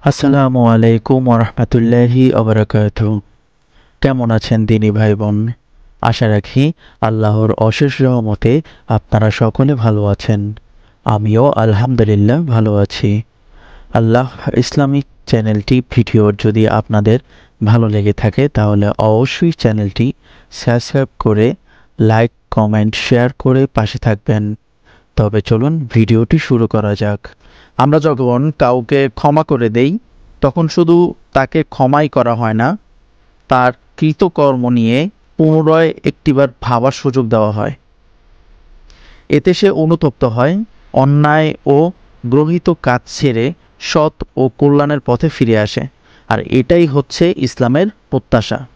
আসসালামু আলাইকুম ওরহমতুল্লাহি ওবরাকাতুহু। কেমন আছেন দিনী ভাই বোন? আশা রাখি আল্লাহর অশেষ রহমতে আপনারা সকলে ভালো আছেন। আমিও আলহামদুলিল্লাহ ভালো আছি। আল্লাহ ইসলামিক চ্যানেলটি ভিডিওর যদি আপনাদের ভালো লেগে থাকে তাহলে অবশ্যই চ্যানেলটি সাবস্ক্রাইব করে লাইক কমেন্ট শেয়ার করে পাশে থাকবেন। তবে চলুন ভিডিওটি শুরু করা যাক। আমরা যখন কাউকে ক্ষমা করে দেই তখন শুধু তাকে ক্ষমাই করা হয় না, তার কৃতকর্ম নিয়ে পুনরায় একটিবার ভাবার সুযোগ দেওয়া হয়। এতে সে অনুতপ্ত হয়, অন্যায় ও গ্রহিত কাজ ছেড়ে সৎ ও কল্যাণের পথে ফিরে আসে। আর এটাই হচ্ছে ইসলামের প্রত্যাশা।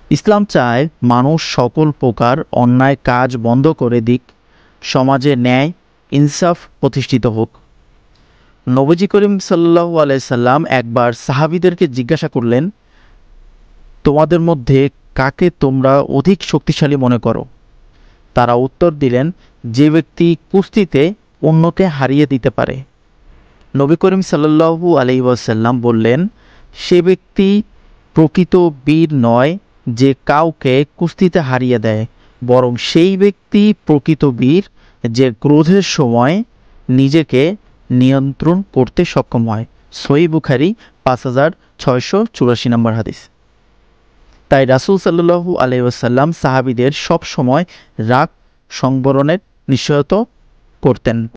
ইসলাম চায় মানুষ সকল প্রকার অন্যায় কাজ বন্ধ করে দিক, সমাজে ন্যায় ইনসাফ প্রতিষ্ঠিত হোক। নবীজি করিম সাল্লাল্লাহু আলাইহি সাল্লাম একবার সাহাবীদেরকে জিজ্ঞাসা করলেন, তোমাদের মধ্যে কাকে তোমরা অধিক শক্তিশালী মনে করো? তারা উত্তর দিলেন, যে ব্যক্তি কুস্তিতে অন্যকে হারিয়ে দিতে পারে। নবী করিম সাল্লাল্লাহু আলাইহি ওয়াসাল্লাম বললেন, সে ব্যক্তি প্রকৃত বীর নয় যে কাউকে কুস্তিতে হারিয়ে দেয়, বরং সেই ব্যক্তি প্রকৃত বীর যে ক্রোধের সময় নিজেকে নিয়ন্ত্রণ করতে সক্ষম হয়। সহিহ বুখারী 5684 নম্বর হাদিস। তাই রাসূল সাল্লাল্লাহু আলাইহি ওয়াসাল্লাম সাহাবীদের সব সময় রাগ সংবরণের নিশ্চয়তা করতেন।